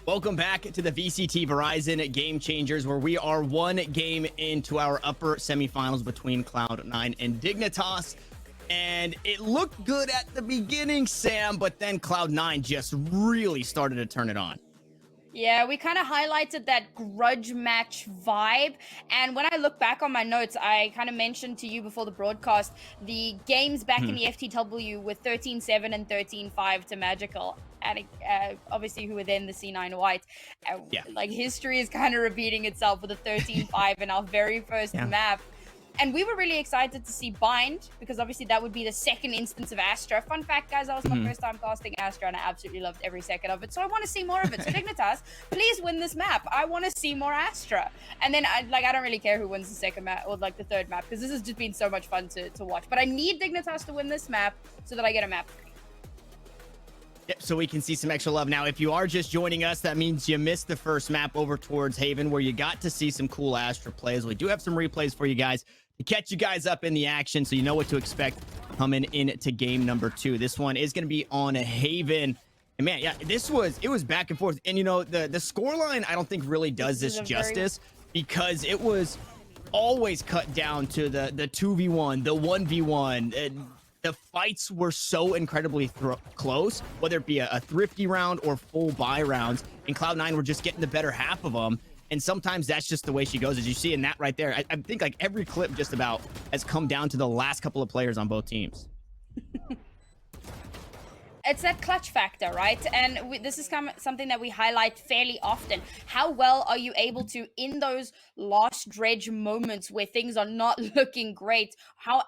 Welcome back to the VCT Verizon Game Changers, where we are one game into our upper semifinals between Cloud9 and Dignitas. And it looked good at the beginning, Sam, but then Cloud9 just really started to turn it on. Yeah, we kind of highlighted that grudge match vibe. And when I look back on my notes, I kind of mentioned to you before the broadcast the games back in the FTW with 13-7 and 13-5 to Magical. And obviously, who were then the C9 White. Like, history is kind of repeating itself with a 13-5 in our very first map. And we were really excited to see Bind, because obviously that would be the second instance of Astra. Fun fact, guys, that was my first time casting Astra, and I absolutely loved every second of it. So I want to see more of it. So Dignitas, please win this map. I want to see more Astra. And then, I don't really care who wins the second map, or like the third map, because this has just been so much fun to watch. But I need Dignitas to win this map so that I get a map 3. Yep, so we can see some extra love. Now, if you are just joining us, that means you missed the first map over towards Haven, where you got to see some cool Astra plays. We do have some replays for you guys to catch you guys up in the action, so you know what to expect coming into game number 2. This one is going to be on a Haven. And man, yeah, it was back and forth. And you know, the scoreline, I don't think really does this justice, because it was always cut down to the 2v1, the 1v1. The fights were so incredibly close, whether it be a thrifty round or full buy rounds, and Cloud9 were just getting the better half of them. And sometimes that's just the way she goes, as you see in that right there. I think like every clip just about has come down to the last couple of players on both teams. It's that clutch factor, right? And this is something that we highlight fairly often. How well are you able to, in those last dredge moments where things are not looking great, how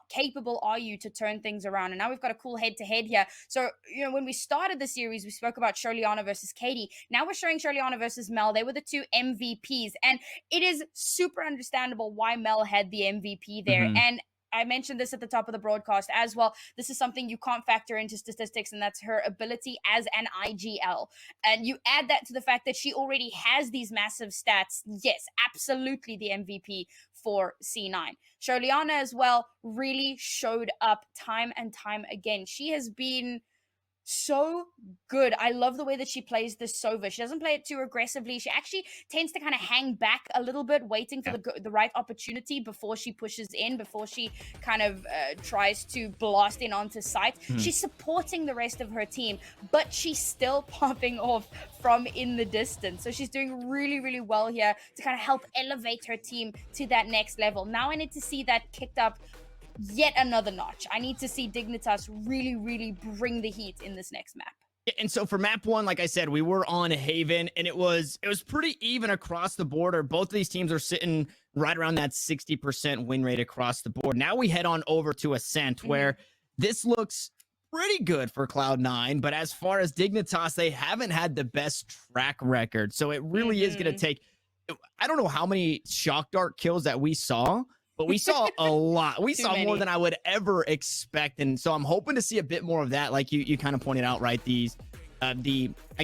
capable are you to turn things around? And now we've got a cool head-to-head here. So, you know, when we started the series, we spoke about Sholiana versus Katie. Now we're showing Sholiana versus Mel. They were the two MVPs. And it is super understandable why Mel had the MVP there. And I mentioned this at the top of the broadcast as well. This is something you can't factor into statistics, and that's her ability as an IGL. And you add that to the fact that she already has these massive stats. Yes, absolutely the MVP for C9. Sholiana as well really showed up time and time again. She has been so good. I love the way that she plays this Sova. She doesn't play it too aggressively. She actually tends to kind of hang back a little bit, waiting for the right opportunity before she pushes in, before she kind of tries to blast in onto site. She's supporting the rest of her team, but she's still popping off from in the distance. So she's doing really, really well here to kind of help elevate her team to that next level. Now I need to see that kicked up yet another notch. I need to see Dignitas really, really bring the heat in this next map. And so for map 1, like I said, we were on Haven, and it was pretty even across the board. Both of these teams are sitting right around that 60% win rate across the board. Now we head on over to Ascent, where this looks pretty good for Cloud9, but as far as Dignitas, they haven't had the best track record. So it really is going to take, I don't know how many shock dart kills that we saw, but we saw a lot. We saw more than I would ever expect. And so I'm hoping to see a bit more of that. Like you kind of pointed out, right? I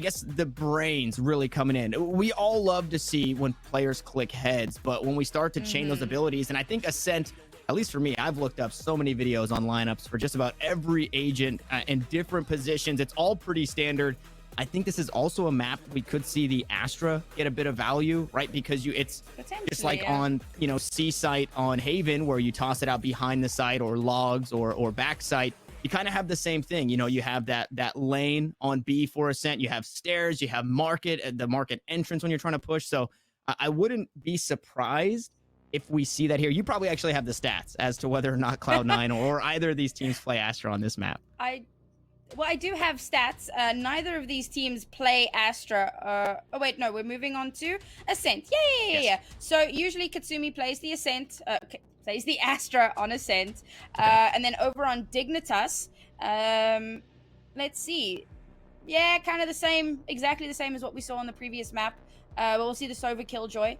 guess the brains really coming in. We all love to see when players click heads, but when we start to chain those abilities, and I think Ascent, at least for me, I've looked up so many videos on lineups for just about every agent in different positions. It's all pretty standard. I think this is also a map we could see the Astra get a bit of value, right? Because it's just like on, you know, C site on Haven, where you toss it out behind the site or logs or back site. You kind of have the same thing. You know, you have that lane on B for Ascent. You have stairs, you have the market entrance when you're trying to push. So I wouldn't be surprised if we see that here. You probably actually have the stats as to whether or not Cloud9 or either of these teams play Astra on this map. Well, I do have stats. Neither of these teams play Astra. Oh, wait, no, we're moving on to Ascent. Yeah. So usually Katsumi plays the Ascent, plays the Astra on Ascent. And then over on Dignitas, let's see. Yeah, kind of the same, exactly the same as what we saw on the previous map. We'll see the Sova Killjoy.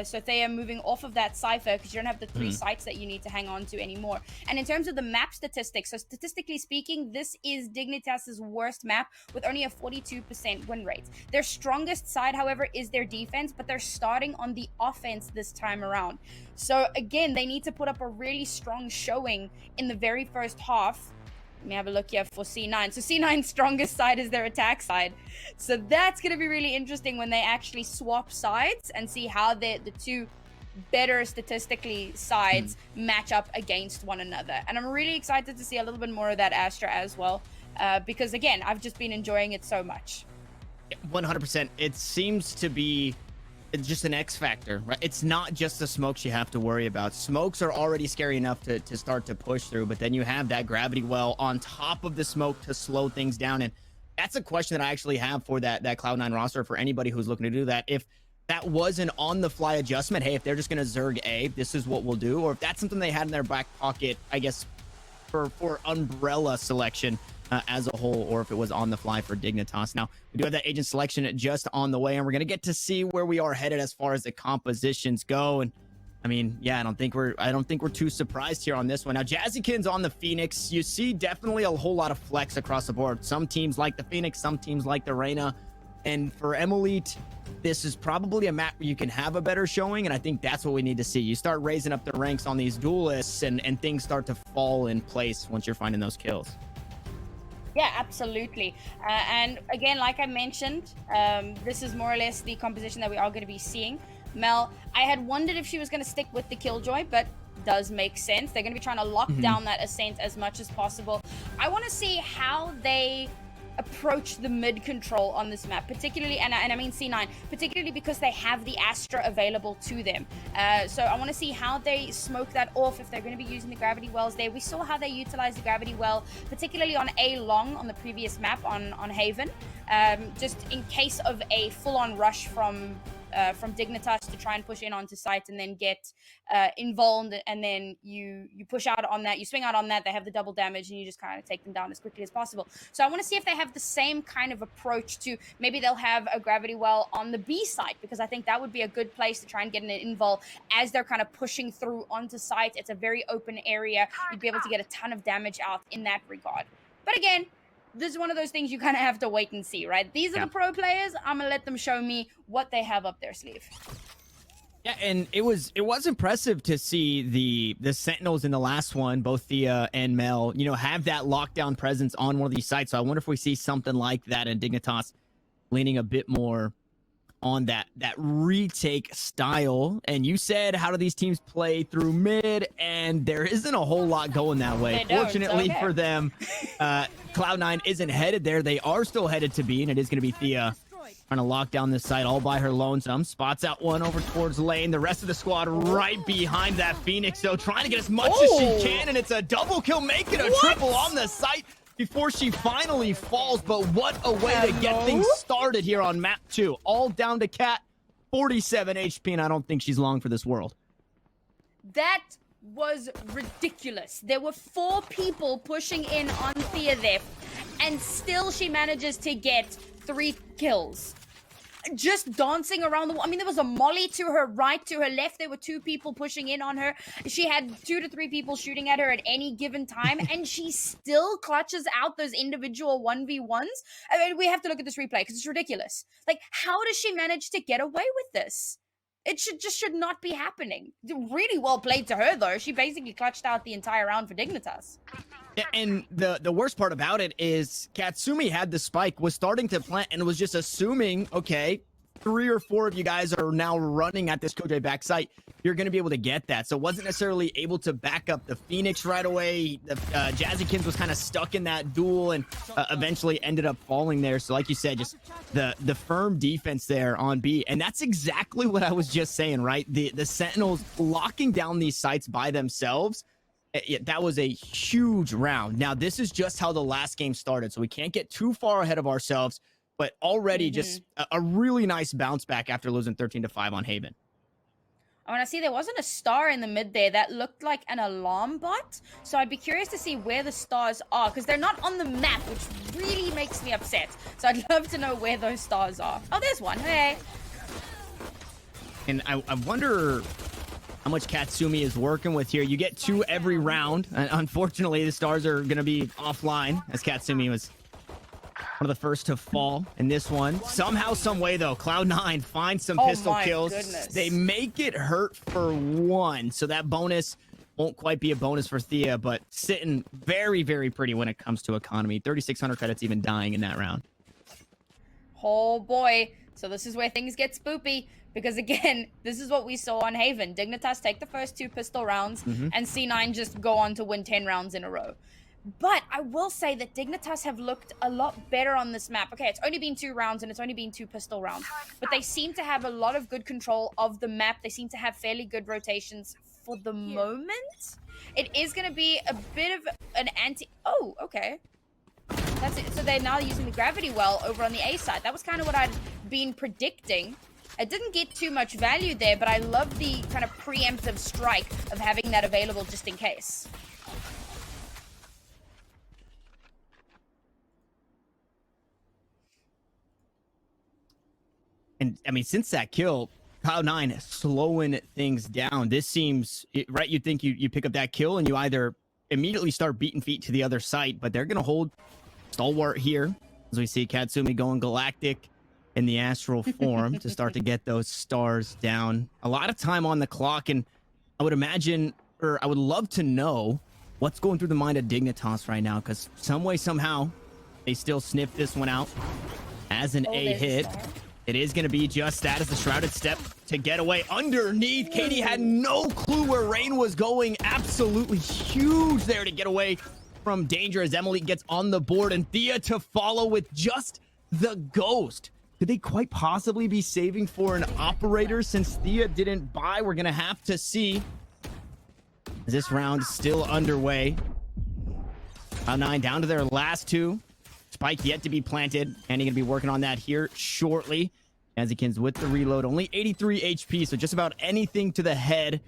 So they are moving off of that cipher because you don't have the 3 sites that you need to hang on to anymore. And in terms of the map statistics, so statistically speaking, this is Dignitas's worst map with only a 42% win rate. Their strongest side, however, is their defense, but they're starting on the offense this time around. So again, they need to put up a really strong showing in the very first half Let me have a look here for C9. So C9's strongest side is their attack side. So that's going to be really interesting when they actually swap sides and see how the two better statistically sides match up against one another. And I'm really excited to see a little bit more of that Astra as well. Because again, I've just been enjoying it so much. 100%. It seems to be just an X factor, right? It's not just the smokes you have to worry about. Smokes are already scary enough to start to push through, but then you have that gravity well on top of the smoke to slow things down. And that's a question that I actually have for that Cloud9 roster for anybody who's looking to do that. If that was an on-the-fly adjustment, hey, if they're just going to Zerg A, this is what we'll do. Or if that's something they had in their back pocket, I guess, for umbrella selection as a whole, or if it was on the fly for Dignitas. Now, we do have that agent selection just on the way, and we're going to get to see where we are headed as far as the compositions go. And I mean, yeah, I don't think we're too surprised here on this one. Now, Jazzykins on the Phoenix, you see definitely a whole lot of flex across the board. Some teams like the Phoenix, some teams like the Reyna. And for Elite, this is probably a map where you can have a better showing, and I think that's what we need to see. You start raising up the ranks on these duelists, and things start to fall in place once you're finding those kills. Yeah, absolutely. And again, like I mentioned, this is more or less the composition that we are going to be seeing. Mel, I had wondered if she was going to stick with the Killjoy, but does make sense. They're going to be trying to lock down that Ascent as much as possible. I want to see how they approach the mid control on this map, particularly, and I mean C9, particularly because they have the Astra available to them. So I want to see how they smoke that off, if they're going to be using the gravity wells there. We saw how they utilized the gravity well, particularly on A long on the previous map on Haven, just in case of a full-on rush from Dignitas to try and push in onto site and then get involved, and then you push out on that, you swing out on that, they have the double damage, and you just kind of take them down as quickly as possible. So I want to see if they have the same kind of approach to, maybe they'll have a gravity well on the B site, because I think that would be a good place to try and get an invul as they're kind of pushing through onto site. It's a very open area. You'd be able to get a ton of damage out in that regard. But again, this is one of those things you kind of have to wait and see, right? These are the pro players. I'm gonna let them show me what they have up their sleeve. Yeah, and it was impressive to see the Sentinels in the last one, both Thea and Mel, have that lockdown presence on one of these sites. So I wonder if we see something like that in Dignitas leaning a bit more on that retake style. And you said, how do these teams play through mid? And there isn't a whole lot going that way. Fortunately for them, Cloud9 isn't headed there. They are still headed to B, and it is going to be Thea trying to lock down this site all by her lonesome. Spots out one over towards lane. The rest of the squad right behind that Phoenix, though, trying to get as much as she can, and it's a double kill, make it a triple on the site before she finally falls. But what a way to get things started here on map 2. All down to Cat, 47 HP, and I don't think she's long for this world. That was ridiculous. There were 4 people pushing in on Thea there, and still she manages to get 3 kills. Just dancing around the wall. I mean, there was a molly to her right, to her left. There were 2 people pushing in on her. She had 2 to 3 people shooting at her at any given time, and she still clutches out those individual 1v1s. I mean, we have to look at this replay because it's ridiculous. Like, how does she manage to get away with this? It should not be happening. Really well played to her, though. She basically clutched out the entire round for Dignitas. And the worst part about it is Katsumi had the spike, was starting to plant, and was just assuming, okay, 3 or 4 of you guys are now running at this Killjoy backside. You're going to be able to get that. So wasn't necessarily able to back up the Phoenix right away. The Jazzykins was kind of stuck in that duel, and eventually ended up falling there. So like you said, just the firm defense there on B. And that's exactly what I was just saying, right? The Sentinels locking down these sites by themselves. That was a huge round. Now, this is just how the last game started, so we can't get too far ahead of ourselves, but already just a really nice bounce back after losing 13-5 on Haven. I want to see, there wasn't a star in the mid there that looked like an alarm bot, so I'd be curious to see where the stars are, because they're not on the map, which really makes me upset. So I'd love to know where those stars are. Oh, there's one. Hey. And I wonder how much Katsumi is working with here. You get 2 every round. Unfortunately, the stars are going to be offline, as Katsumi was one of the first to fall in this one. Somehow, some way, though, Cloud9 finds some pistol kills. Goodness. They make it hurt for 1. So that bonus won't quite be a bonus for Thea, but sitting very, very pretty when it comes to economy. 3,600 credits even dying in that round. Oh boy. So this is where things get spoopy. Because again, this is what we saw on Haven. Dignitas take the first 2 pistol rounds, and C9 just go on to win 10 rounds in a row. But I will say that Dignitas have looked a lot better on this map. Okay, it's only been 2 rounds and it's only been 2 pistol rounds. But they seem to have a lot of good control of the map. They seem to have fairly good rotations for the moment. It is going to be a bit of an anti... Oh, okay. That's it. So they're now using the gravity well over on the A side. That was kind of what I'd been predicting. I didn't get too much value there, but I love the kind of preemptive strike of having that available just in case. And I mean, since that kill, Cloud9 slowing things down. This seems right. You think you pick up that kill and you either immediately start beating feet to the other site, but they're gonna hold stalwart here as we see Katsumi going galactic in the astral form to start to get those stars down. A lot of time on the clock, and I would imagine, or I would love to know what's going through the mind of Dignitas right now, because some way, somehow, they still sniff this one out as an A hit. It is going to be just that as the Shrouded step to get away underneath. Katie had no clue where Rain was going. Absolutely huge there to get away from danger as Emily gets on the board, and Thea to follow with just the ghost. Could they quite possibly be saving for an operator since Thea didn't buy? We're going to have to see. This round still underway. Cloud9 down to their last 2. Spike yet to be planted. And he's going to be working on that here shortly. Azikins with the reload. Only 83 HP, so just about anything to the head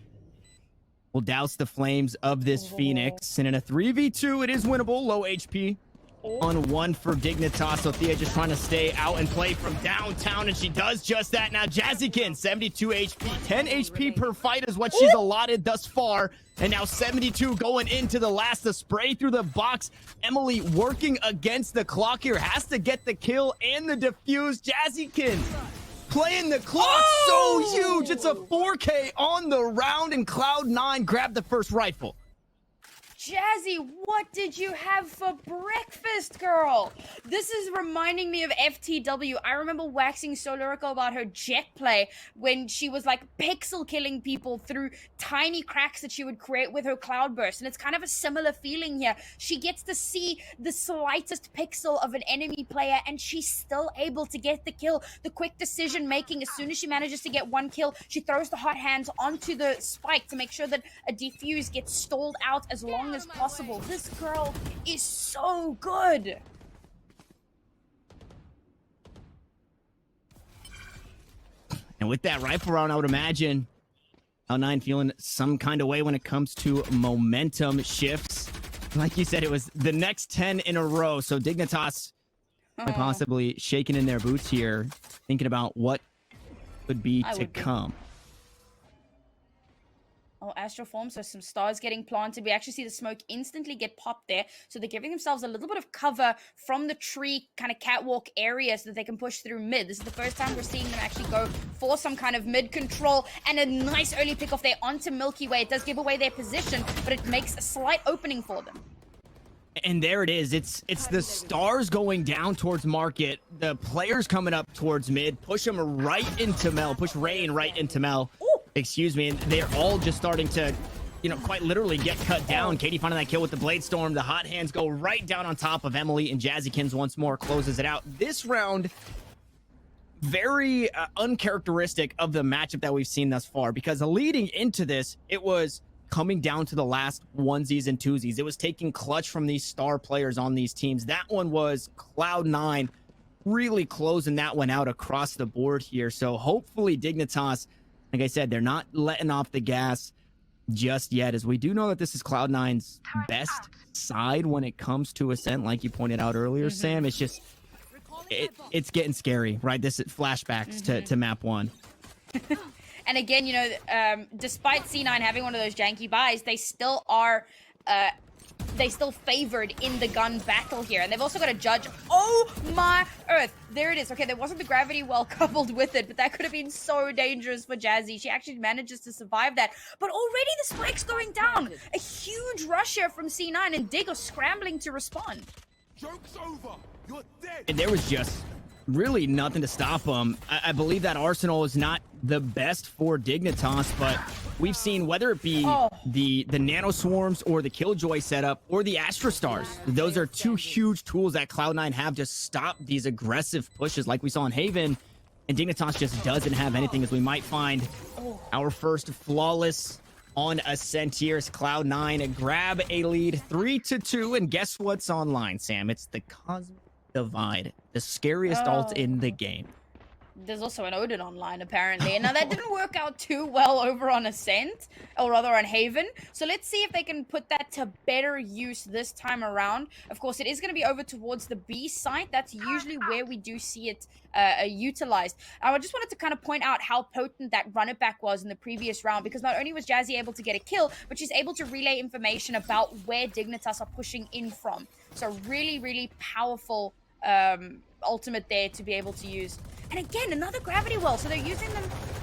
will douse the flames of this Phoenix. And in a 3v2, it is winnable. Low HP on 1 for Dignitas. So Thea just trying to stay out and play from downtown, and she does just that. Now Jazzykin, 72 HP. 10 HP per fight is what she's allotted thus far. And now 72 going into the last. The spray through the box. Emily working against the clock here. Has to get the kill and the defuse. Jazzykin playing the clock so huge. It's a 4K on the round, and Cloud9 grabbed the first rifle. Jazzy, what did you have for breakfast, girl? This is reminding me of FTW. I remember waxing so lyrical about her jet play when she was like pixel killing people through tiny cracks that she would create with her cloudburst. And it's kind of a similar feeling here. She gets to see the slightest pixel of an enemy player and she's still able to get the kill. The quick decision making, as soon as she manages to get 1 kill, she throws the hot hands onto the spike to make sure that a defuse gets stalled out as long as possible. This girl is so good. And with that rifle round, I would imagine L9 feeling some kind of way when it comes to momentum shifts. Like you said, it was the next 10 in a row. So Dignitas possibly shaking in their boots here, thinking about what would be to come. Oh, astral form, so some stars getting planted. We actually see the smoke instantly get popped there. So they're giving themselves a little bit of cover from the tree kind of catwalk area so that they can push through mid. This is the first time we're seeing them actually go for some kind of mid control, and a nice early pick off there onto Milky Way. It does give away their position, but it makes a slight opening for them. And there it is. It's the stars going down towards market, the players coming up towards mid, push them right into Mel, push Rain right into Mel. Excuse me, and they're all just starting to, quite literally get cut down. Katie finding that kill with the Blade Storm. The hot hands go right down on top of Emily, and Jazzykins once more closes it out. This round, very uncharacteristic of the matchup that we've seen thus far, because leading into this, it was coming down to the last onesies and twosies. It was taking clutch from these star players on these teams. That one was Cloud9 really closing that one out across the board here. So hopefully Dignitas, like I said, they're not letting off the gas just yet, as we do know that this is Cloud9's best side when it comes to Ascent, like you pointed out earlier, Sam. It's just, it's getting scary, right? This is flashbacks to map 1. And again, despite C9 having one of those janky buys, they still are they still favored in the gun battle here. And they've also got a judge. Oh my earth. There it is. Okay, there wasn't the gravity well coupled with it, but that could have been so dangerous for Jazzy. She actually manages to survive that. But already the spike's going down. A huge rush here from C9, and Dig are scrambling to respond. Joke's over. You're dead. And there was just really nothing to stop them. I believe that Arsenal is not the best for Dignitas, but we've seen whether it be the Nano Swarms or the Killjoy setup or the Astra Stars. Those are two huge tools that Cloud9 have to stop these aggressive pushes like we saw in Haven. And Dignitas just doesn't have anything, as we might find our first flawless on Ascent here as Cloud9 grab a lead 3-2. And guess what's online, Sam? It's the Cosmic Divide, the scariest ult in the game. There's also an Odin online, apparently. Now, that didn't work out too well over on Ascent, or rather on Haven. So let's see if they can put that to better use this time around. Of course, it is going to be over towards the B site. That's usually where we do see it utilized. I just wanted to kind of point out how potent that run it back was in the previous round, because not only was Jazzy able to get a kill, but she's able to relay information about where Dignitas are pushing in from. So really, really powerful ultimate there to be able to use. And again, another gravity well. So they're using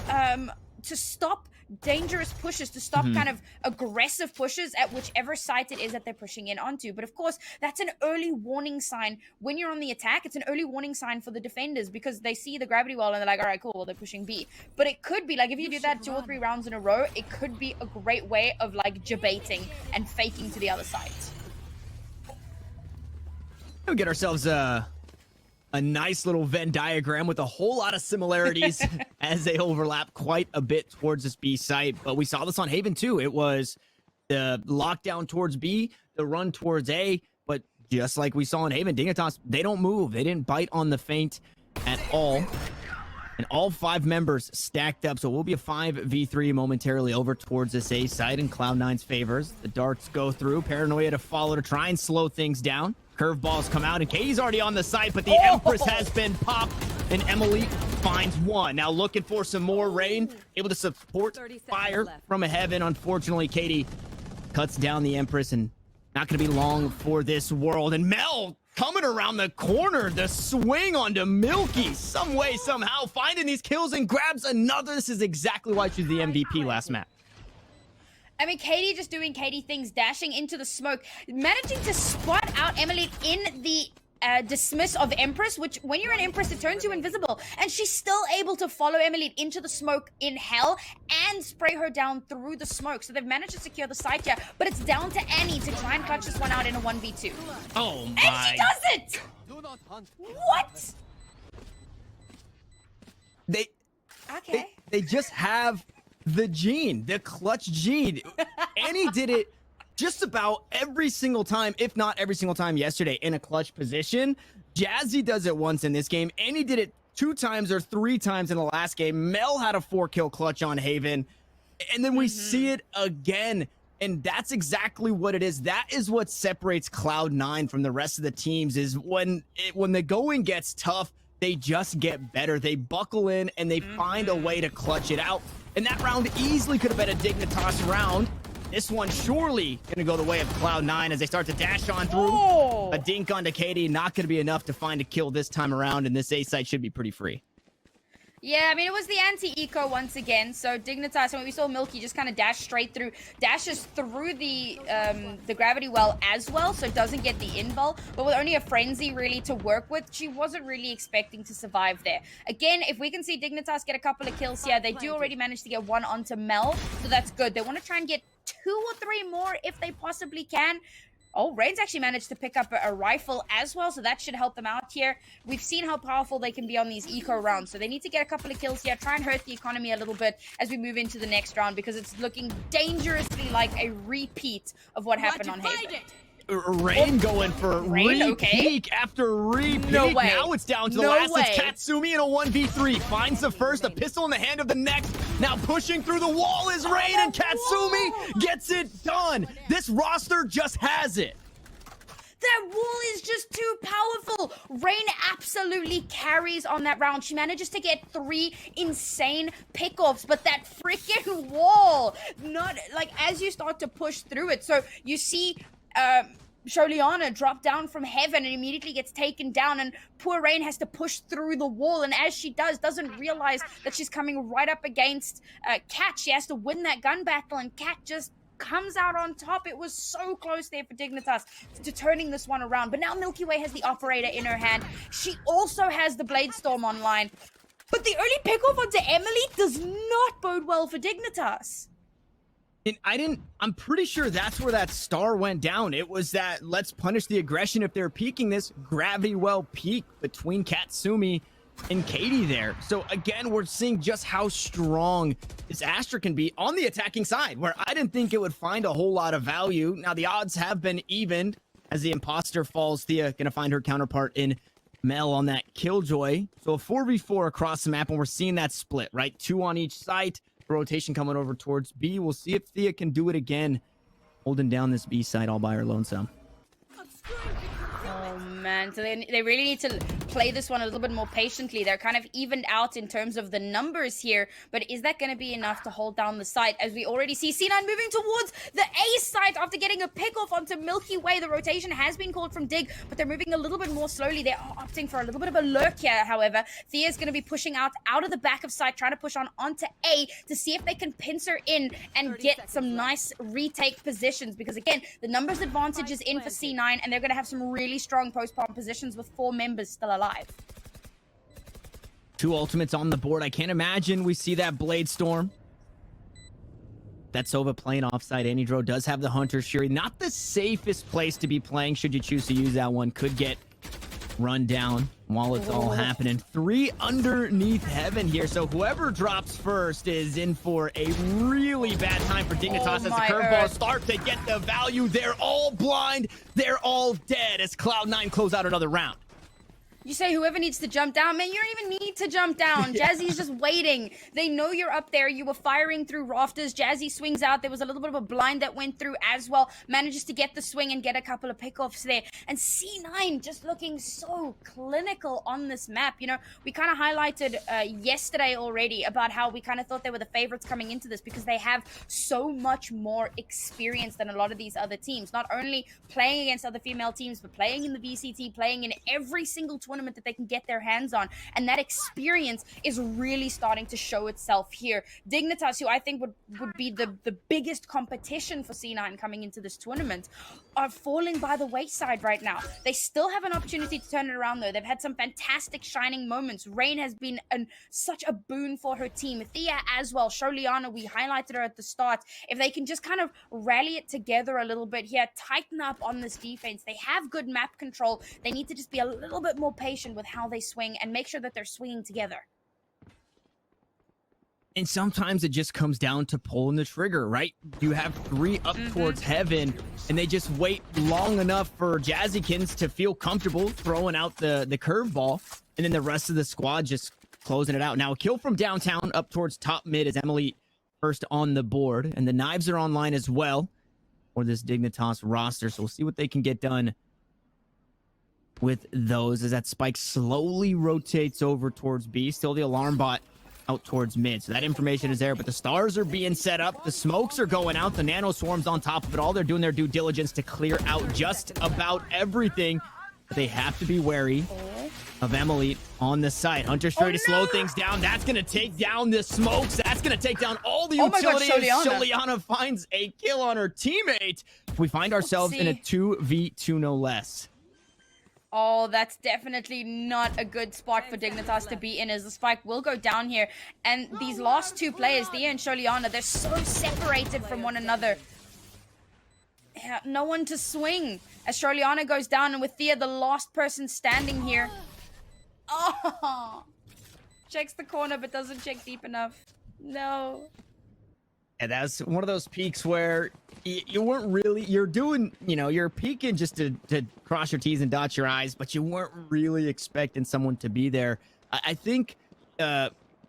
them to stop dangerous pushes, to stop kind of aggressive pushes at whichever site it is that they're pushing in onto. But of course, that's an early warning sign. When you're on the attack, it's an early warning sign for the defenders, because they see the gravity well and they're like, all right, cool, well, they're pushing B. But it could be, like, if you do that 2 or 3 rounds in a row, it could be a great way of, like, debating and faking to the other side. We'll get ourselves a nice little Venn diagram with a whole lot of similarities as they overlap quite a bit towards this B site. But we saw this on Haven too. It was the lockdown towards B, the run towards A. But just like we saw in Haven, Dignitas, they don't move. They didn't bite on the feint at all. And all 5 members stacked up. So we'll be a 5v3 momentarily over towards this A site in Cloud9's favors. The darts go through. Paranoia to follow to try and slow things down. Curveballs come out, and Katie's already on the site, but the Empress has been popped, and Emily finds one. Now looking for some more rain, able to support fire from a heaven. Unfortunately, Katie cuts down the Empress, and not going to be long for this world. And Mel coming around the corner, the swing onto Milky, some way, somehow, finding these kills and grabs another. This is exactly why she's the MVP last map. I mean, Katie just doing Katie things, dashing into the smoke, managing to spot out Emily in the dismiss of Empress, which when you're an Empress, it turns you invisible. And she's still able to follow Emily into the smoke in hell and spray her down through the smoke. So they've managed to secure the site here, but it's down to Annie to try and clutch this one out in a 1v2. Oh my. And she does it! What? They just have the gene, the clutch gene. Annie did it just about every single time, if not every single time yesterday in a clutch position. Jazzy does it once in this game. Annie did it 2 times or 3 times in the last game. Mel had a 4-kill clutch on Haven. And then we see it again. And that's exactly what it is. That is what separates Cloud9 from the rest of the teams, is when the going gets tough, they just get better. They buckle in and they find a way to clutch it out. And that round easily could have been a Dignitas round. This one surely going to go the way of Cloud9 as they start to dash on through. A dink onto Katie, not going to be enough to find a kill this time around, and this A site should be pretty free. Yeah, I mean, it was the anti-eco once again. So Dignitas, when we saw Milky just kind of dash straight through, dashes through the gravity well as well, so doesn't get the invul. But with only a frenzy really to work with, she wasn't really expecting to survive there. Again, if we can see Dignitas get a couple of kills here, they do already manage to get one onto Mel, so that's good. They want to try and get 2 or 3 more if they possibly can. Oh, Rain's actually managed to pick up a rifle as well, so that should help them out here. We've seen how powerful they can be on these eco rounds, so they need to get a couple of kills here, try and hurt the economy a little bit as we move into the next round, because it's looking dangerously like a repeat of what happened on Haven. Rain going for repeat after repeat. No way. Now it's down to the last. It's Katsumi in a 1v3. Finds the first, a pistol in the hand of the next. Now pushing through the wall is Rain, and Katsumi gets it done. This roster just has it. That wall is just too powerful. Rain absolutely carries on that round. She manages to get 3 insane pickoffs, but that freaking wall, not like as you start to push through it. So you see Sholiana dropped down from heaven and immediately gets taken down, and poor Rain has to push through the wall, and as she doesn't realize that she's coming right up against Cat. She has to win that gun battle, and Cat just comes out on top. It was so close there for Dignitas to turning this one around, but now Milky Way has the operator in her hand. She also has the Blade Storm online, but the early pickoff onto Emily does not bode well for Dignitas. And I'm pretty sure that's where that star went down. It was that let's punish the aggression if they're peeking this gravity well peak between Katsumi and Katie there. So again, we're seeing just how strong this Astra can be on the attacking side, where I didn't think it would find a whole lot of value. Now the odds have been evened as the imposter falls. Thea gonna find her counterpart in Mel on that Killjoy. So a 4v4 across the map, and we're seeing that split, right? 2 on each site. Rotation coming over towards B. We'll see if Thea can do it again, holding down this B side all by her lonesome. Oh man, so they really need to play this one a little bit more patiently. They're kind of evened out in terms of the numbers here, but is that going to be enough to hold down the site? As we already see C9 moving towards the A site after getting a pick off onto Milky Way. The rotation has been called from Dig, but they're moving a little bit more slowly. They're opting for a little bit of a lurk here, however. Thea's going to be pushing out of the back of site, trying to push on onto A to see if they can pincer in and get some nice retake positions, because again, the numbers advantage is in for C9, and they're going to have some really strong post-bomb positions with 4 members still alive. 2 ultimates on the board. I can't imagine we see that Blade Storm. That's Sova playing offside. Anidro does have the Hunter Shuri. Not the safest place to be playing should you choose to use that one. Could get run down while it's all happening. 3 underneath heaven here. So whoever drops first is in for a really bad time for Dignitas as the curveballs start to get the value. They're all blind. They're all dead as Cloud9 close out another round. You say whoever needs to jump down, man, you don't even need to jump down. Jazzy's just waiting. They know you're up there. You were firing through rafters. Jazzy swings out. There was a little bit of a blind that went through as well. Manages to get the swing and get a couple of pickoffs there. And C9 just looking so clinical on this map. You know, we kind of highlighted yesterday already about how we kind of thought they were the favorites coming into this because they have so much more experience than a lot of these other teams. Not only playing against other female teams, but playing in the VCT, playing in every single tournament that they can get their hands on, and that experience is really starting to show itself here. Dignitas, who I think would be the biggest competition for C9 coming into this tournament, are falling by the wayside right now. They still have an opportunity to turn it around though. They've had some fantastic shining moments. Rain has been such a boon for her team. Thea as well. Sholiana, we highlighted her at the start. If they can just kind of rally it together a little bit here, tighten up on this defense. They have good map control. They need to just be a little bit more patient with how they swing and make sure that they're swinging together. And sometimes it just comes down to pulling the trigger, right? You have 3 up towards heaven, and they just wait long enough for Jazzykins to feel comfortable throwing out the curveball, and then the rest of the squad just closing it out. Now, a kill from downtown up towards top mid is Emily first on the board, and the knives are online as well for this Dignitas roster, so we'll see what they can get done with those as that spike slowly rotates over towards B. Still the alarm bot out towards mid. So that information is there, but the stars are being set up. The smokes are going out. The nano swarms on top of it all. They're doing their due diligence to clear out just about everything. But they have to be wary of Emily on the site. Hunter's trying to slow things down. That's going to take down the smokes. That's going to take down all the utility. Sholiana finds a kill on her teammate. We find ourselves in a 2v2 no less. Oh, that's definitely not a good spot for Dignitas to be in, as the spike will go down here. And these last 2 players, Thea and Sholiana, they're so separated from one another. Yeah, no one to swing as Sholiana goes down, and with Thea, the last person standing here. Oh, checks the corner, but doesn't check deep enough. No. And that's one of those peaks where you weren't really, you're doing, you know, you're peeking just to cross your T's and dot your I's, but you weren't really expecting someone to be there. I think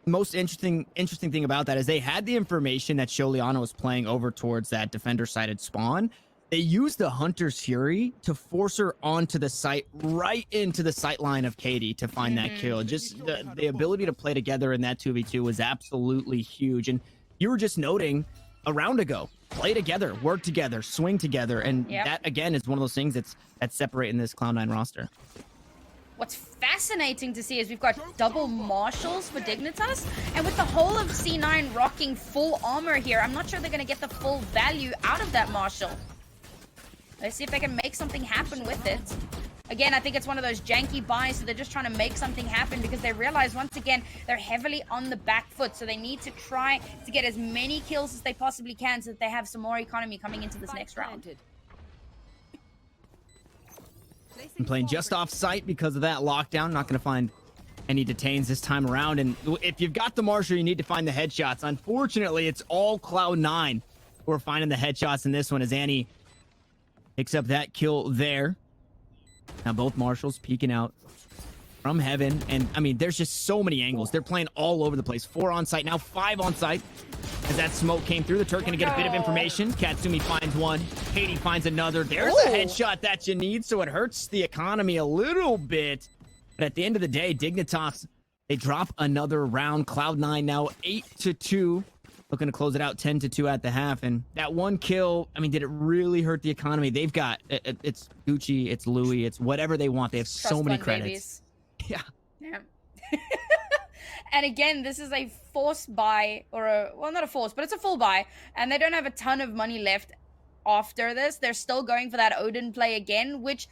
most interesting thing about that is they had the information that Sholiana was playing over towards that defender-sided spawn. They used the Hunter's Fury to force her onto the site, right into the sight line of Katie to find that kill. Just the ability to play together in that 2v2 was absolutely huge. And you were just noting a round ago. Play together, work together, swing together, and that again is one of those things that's separating this Cloud9 roster. What's fascinating to see is we've got double marshals for Dignitas, and with the whole of C9 rocking full armor here, I'm not sure they're going to get the full value out of that marshal. Let's see if they can make something happen with it. Again, I think it's one of those janky buys, so they're just trying to make something happen because they realize, once again, they're heavily on the back foot, so they need to try to get as many kills as they possibly can so that they have some more economy coming into this next round. I'm playing just off site because of that lockdown. Not going to find any detains this time around. And if you've got the Marshal, you need to find the headshots. Unfortunately, it's all Cloud9 who are finding the headshots in this one as Annie picks up that kill there. Now both Marshals peeking out from heaven. And, I mean, there's just so many angles. They're playing all over the place. 4 on site, now 5 on site. As that smoke came through, the Turk going to get a bit of information. Katsumi finds one. Katie finds another. There's a headshot that you need, so it hurts the economy a little bit. But at the end of the day, Dignitas, they drop another round. Cloud9 now 8-2. Looking to close it out 10-2 at the half. And that one kill, I mean, did it really hurt the economy? They've got, it's Gucci, it's Louis, it's whatever they want. They have so many credits. Babies. Yeah. And again, this is a forced buy, or a, well, not a force, but it's a full buy. And they don't have a ton of money left after this. They're still going for that Odin play again, which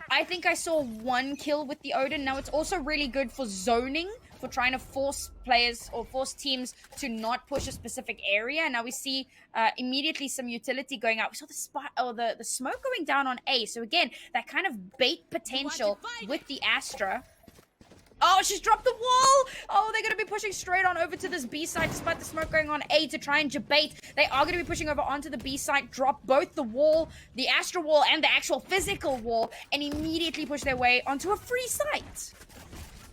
I think I saw 1 kill with the Odin. Now, it's also really good for zoning, for trying to force players or force teams to not push a specific area. Now we see immediately some utility going out. We saw the spot, or the smoke going down on A. So again, that kind of bait potential with the Astra. Oh, she's dropped the wall! Oh, they're going to be pushing straight on over to this B side despite the smoke going on A to try and debate. They are going to be pushing over onto the B side, drop both the wall, the Astra wall, and the actual physical wall, and immediately push their way onto a free site.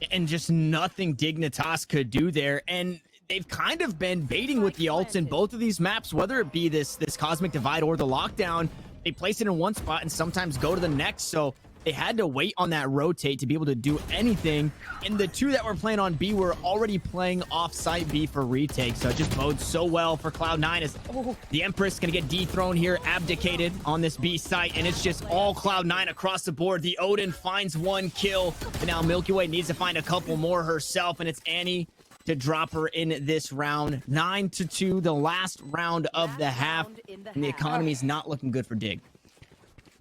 And just nothing Dignitas could do there. And they've kind of been baiting with the ults in both of these maps, whether it be this Cosmic Divide or the lockdown. They place it in one spot and sometimes go to the next. So they had to wait on that rotate to be able to do anything. And the 2 that were playing on B were already playing off-site B for retake. So it just bodes so well for Cloud9 as the Empress going to get dethroned here, abdicated on this B site. And it's just all Cloud9 across the board. The Odin finds 1 kill. And now Milky Way needs to find a couple more herself. And it's Annie to drop her in this round. 9-2, the last round of the half. And the economy is not looking good for Dig.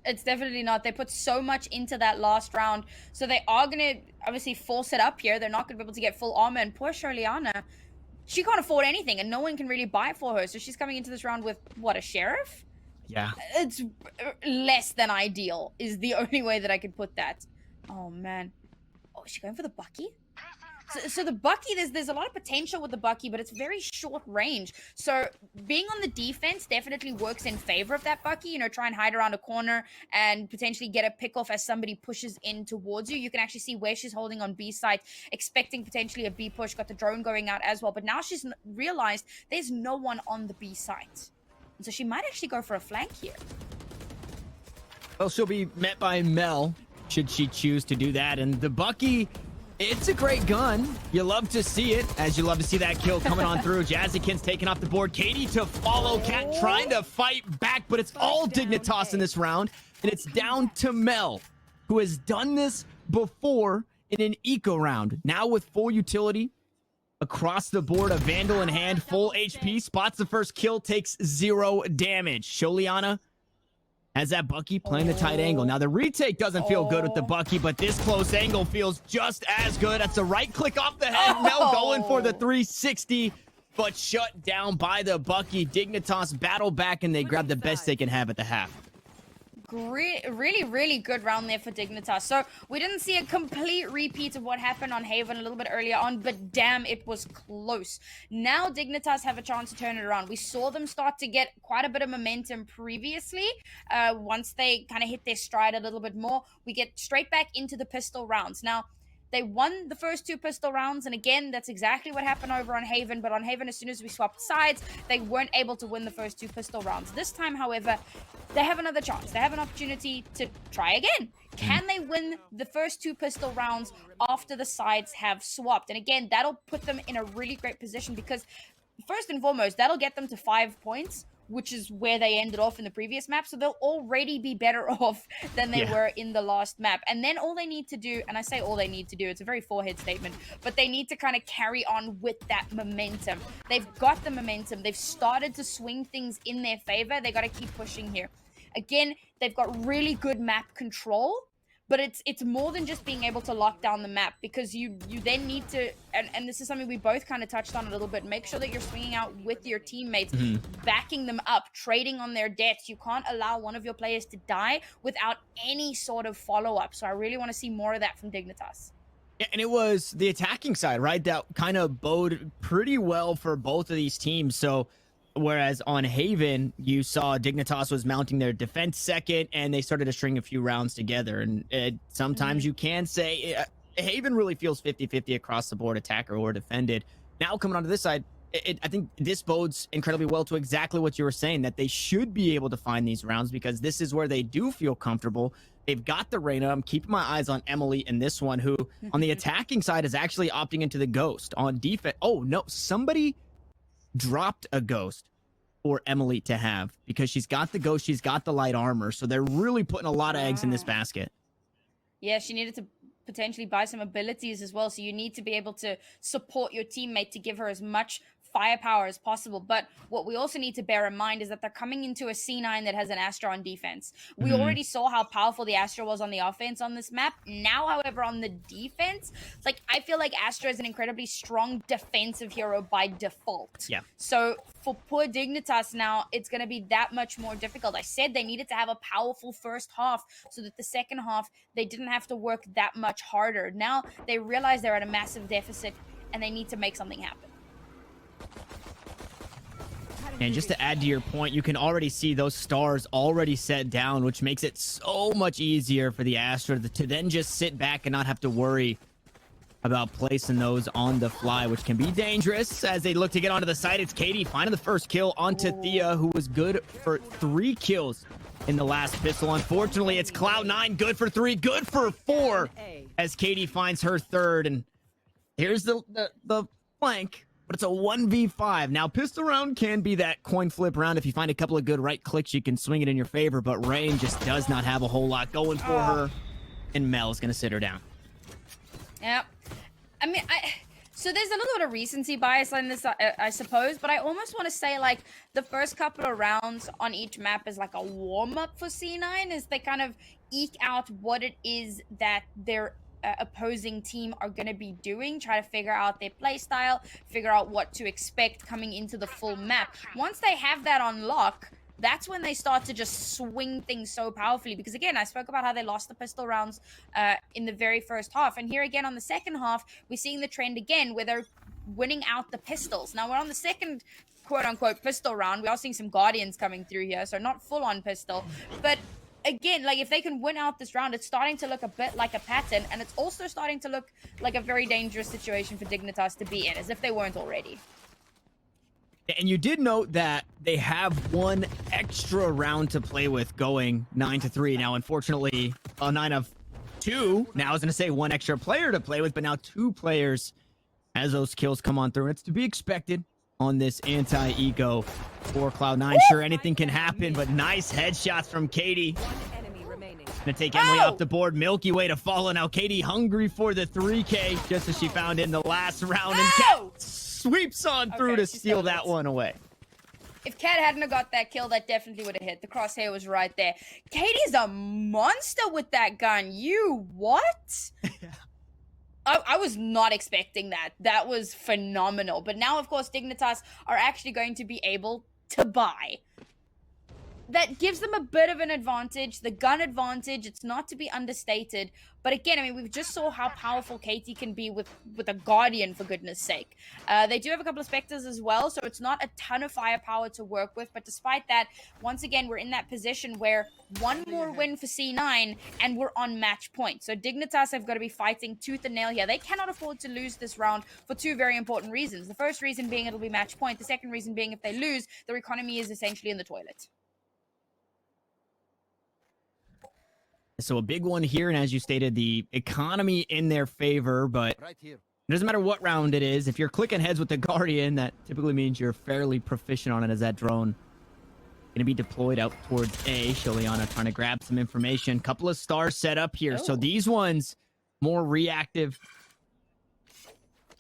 It's definitely not. They put so much into that last round. So they are going to obviously force it up here. They're not going to be able to get full armor. And poor Shirliana, she can't afford anything. And no one can really buy for her. So she's coming into this round with, what, a sheriff? Yeah. It's less than ideal is the only way that I could put that. Oh, man. Oh, is she going for the Bucky? So the Bucky, there's a lot of potential with the Bucky, but it's very short range. So being on the defense definitely works in favor of that Bucky. You know, try and hide around a corner and potentially get a pick off as somebody pushes in towards you. You can actually see where she's holding on B side, expecting potentially a B push. Got the drone going out as well. But now she's realized there's no one on the B side. And so she might actually go for a flank here. Well, she'll be met by Mel, should she choose to do that. And the Bucky, it's a great gun. You love to see it, as you love to see that kill coming on through. Jazzykin's taking off the board. Katie to follow. Cat trying to fight back, but it's all Dignitas in this round. And it's down to Mel, who has done this before in an eco round. Now with full utility across the board, a Vandal in hand, full HP, spots the first kill, takes 0 damage. Sholiana has that Bucky playing the tight angle. Now, the retake doesn't feel good with the Bucky, but this close angle feels just as good. That's a right click off the head. Mel going for the 360, but shut down by the Bucky. Dignitas battle back, and they grab the best they can have at the half. Really, really good round there for Dignitas. So we didn't see a complete repeat of what happened on Haven a little bit earlier on, but damn, it was close. Now Dignitas have a chance to turn it around. We saw them start to get quite a bit of momentum previously. Once they kind of hit their stride a little bit more, we get straight back into the pistol rounds. Now, they won the first 2 pistol rounds, and again, that's exactly what happened over on Haven, but on Haven, as soon as we swapped sides, they weren't able to win the first 2 pistol rounds. This time, however, they have another chance. They have an opportunity to try again. Can they win the first 2 pistol rounds after the sides have swapped? And again, that'll put them in a really great position because first and foremost, that'll get them to 5 points, which is where they ended off in the previous map. So they'll already be better off than they were in the last map. And then all they need to do, and I say all they need to do, it's a very forehead statement, but they need to kind of carry on with that momentum. They've got the momentum. They've started to swing things in their favor. They got to keep pushing here. Again, they've got really good map control, but it's more than just being able to lock down the map, because you then need to, and this is something we both kind of touched on a little bit, make sure that you're swinging out with your teammates, backing them up, trading on their deaths. You can't allow one of your players to die without any sort of follow-up. So I really want to see more of that from Dignitas. Yeah, and it was the attacking side, right, that kind of bode pretty well for both of these teams. So whereas on Haven, you saw Dignitas was mounting their defense second, and they started to string a few rounds together. And sometimes you can say Haven really feels 50-50 across the board, attacker or defended. Now coming onto this side, I think this bodes incredibly well to exactly what you were saying, that they should be able to find these rounds, because this is where they do feel comfortable. They've got the Reyna. I'm keeping my eyes on Emily in this one, who on the attacking side is actually opting into the Ghost. On defense, oh no, somebody dropped a Ghost for Emily to have, because she's got the Ghost, she's got the light armor, so they're really putting a lot of eggs in this basket. Yeah, she needed to potentially buy some abilities as well, so you need to be able to support your teammate to give her as much firepower as possible. But what we also need to bear in mind is that they're coming into a C9 that has an Astra on defense. We already saw how powerful the Astra was on the offense on this map. Now, however, on the defense, like, I feel like Astra is an incredibly strong defensive hero by default. Yeah. So for poor Dignitas now, it's going to be that much more difficult. I said they needed to have a powerful first half so that the second half, they didn't have to work that much harder. Now they realize they're at a massive deficit and they need to make something happen. And just to add to your point, you can already see those stars already set down, which makes it so much easier for the Astra to then just sit back and not have to worry about placing those on the fly, which can be dangerous as they look to get onto the site. It's Katie finding the first kill onto Thea, who was good for 3 kills in the last pistol. Unfortunately, it's Cloud9, good for 3, good for 4, as Katie finds her third. And here's the flank. But it's a 1v5. Now, pistol round can be that coin flip round. If you find a couple of good right clicks, you can swing it in your favor. But Rain just does not have a whole lot going for her. And Mel is going to sit her down. Yep. I mean, so there's a little bit of recency bias on this, I suppose. But I almost want to say, like, the first couple of rounds on each map is like a warm-up for C9. As they kind of eke out what it is that they're opposing team are going to be doing, try to figure out their play style, figure out what to expect coming into the full map. Once they have that on lock, that's when they start to just swing things so powerfully. Because again, I spoke about how they lost the pistol rounds in the very first half, and here again on the second half, we're seeing the trend again where they're winning out the pistols. Now we're on the second quote-unquote pistol round. We are seeing some Guardians coming through here, so not full-on pistol, but again, like, if they can win out this round, it's starting to look a bit like a pattern, and it's also starting to look like a very dangerous situation for Dignitas to be in, as if they weren't already. And you did note that they have one extra round to play with, going 9-3. Now, unfortunately, 9 of 2. Now, I was going to say one extra player to play with, but now 2 players as those kills come on through. It's to be expected on this anti-ego for Cloud9. Sure, anything can happen, but nice headshots from Katie. Gonna take Emily off the board. Milky Way to follow. Now Katie hungry for the 3K, just as she found in the last round. And Cat sweeps on through to steal that one away. If Cat hadn't have got that kill, that definitely would have hit. The crosshair was right there. Katie's a monster with that gun. You what? I was not expecting that. That was phenomenal. But now, of course, Dignitas are actually going to be able to buy. That gives them a bit of an advantage, the gun advantage. It's not to be understated. But again, I mean, we've just saw how powerful Katie can be with a Guardian, for goodness sake. They do have a couple of Spectres as well, so it's not a ton of firepower to work with. But despite that, once again, we're in that position where one more win for C9 and we're on match point. So Dignitas have got to be fighting tooth and nail here. They cannot afford to lose this round for 2 very important reasons. The first reason being it'll be match point. The second reason being if they lose, their economy is essentially in the toilet. So a big one here, and as you stated, the economy in their favor, but doesn't matter what round it is. If you're clicking heads with the Guardian, that typically means you're fairly proficient on it, as that drone going to be deployed out towards A. Sholiana trying to grab some information. Couple of stars set up here. So these ones more reactive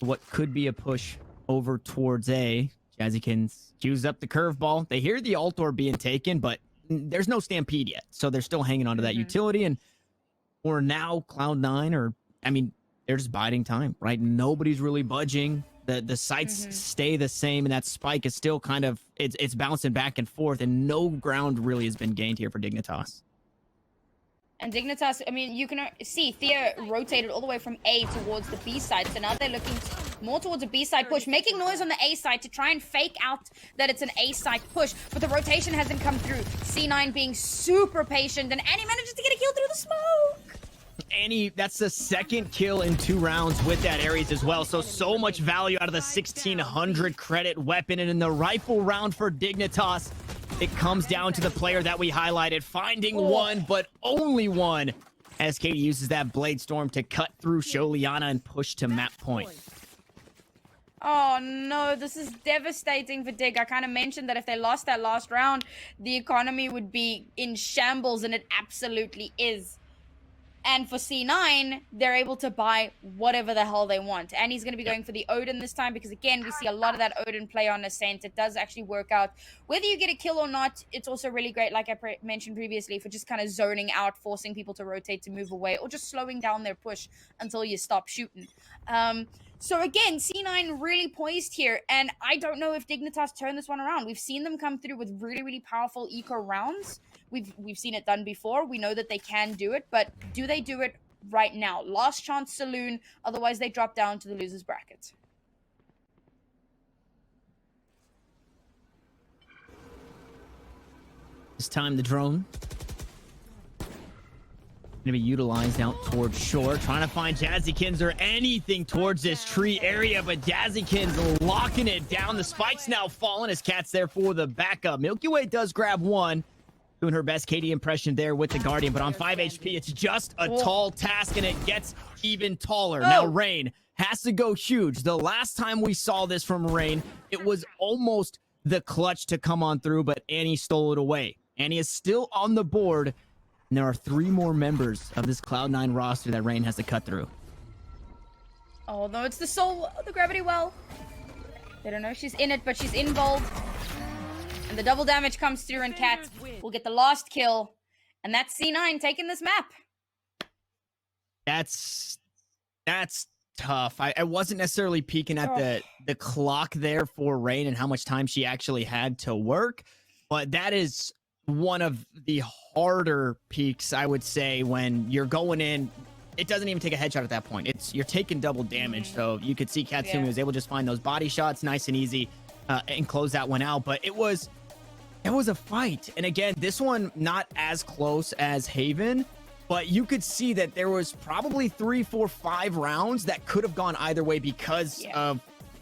to what could be a push over towards A. Jazzykins cues up the curveball. They hear the alt orb being taken, but there's no stampede yet. So they're still hanging onto that utility. And we're now Cloud9, or, I mean, they're just biding time, right? Nobody's really budging. The sights stay the same, and that spike is still kind of, it's bouncing back and forth, and no ground really has been gained here for Dignitas. And Dignitas, I mean, you can see Thea rotated all the way from A towards the B side. So now they're looking more towards a B side push, making noise on the A side to try and fake out that it's an A side push. But the rotation hasn't come through. C9 being super patient, and Annie manages to get a kill through the smoke. Annie, that's the second kill in 2 rounds with that Ares as well. So much value out of the 1600 credit weapon. And in the rifle round for Dignitas, it comes down to the player that we highlighted, finding one, but only one, as Katie uses that Blade Storm to cut through Sholiana and push to map point. Oh no, this is devastating for Dig. I kind of mentioned that if they lost that last round, the economy would be in shambles, and it absolutely is. And for C9, they're able to buy whatever the hell they want. And he's going to be going for the Odin this time because, again, we see a lot of that Odin play on Ascent. It does actually work out. Whether you get a kill or not, it's also really great, like I mentioned previously, for just kind of zoning out, forcing people to rotate, to move away, or just slowing down their push until you stop shooting. So again, C9 really poised here, and I don't know if Dignitas turn this one around. We've seen them come through with really, really powerful eco rounds. We've seen it done before. We know that they can do it, but do they do it right now? Last chance saloon, otherwise they drop down to the losers bracket. This time the drone going to be utilized out towards shore, trying to find Jazzykins or anything towards this tree area, but Jazzykins locking it down. The spike's now falling as Cat's there for the backup. Milky Way does grab one, doing her best Katie impression there with the Guardian, but on 5 HP, it's just a tall task, and it gets even taller. Now Rain has to go huge. The last time we saw this from Rain, it was almost the clutch to come on through, but Annie stole it away. Annie is still on the board, and there are 3 more members of this Cloud9 roster that Rain has to cut through. Oh, no, it's the soul of the gravity well. They don't know she's in it, but she's involved. And the double damage comes through, and Cat will get the last kill. And that's C9 taking this map. That's tough. I wasn't necessarily peeking at the clock there for Rain and how much time she actually had to work, but that is one of the harder peaks, I would say, when you're going in. It doesn't even take a headshot at that point. You're taking double damage. So you could see Katsumi was able to just find those body shots nice and easy and close that one out. But it was a fight. And again, this one not as close as Haven, but you could see that there was probably 3, 4, 5 rounds that could have gone either way because of,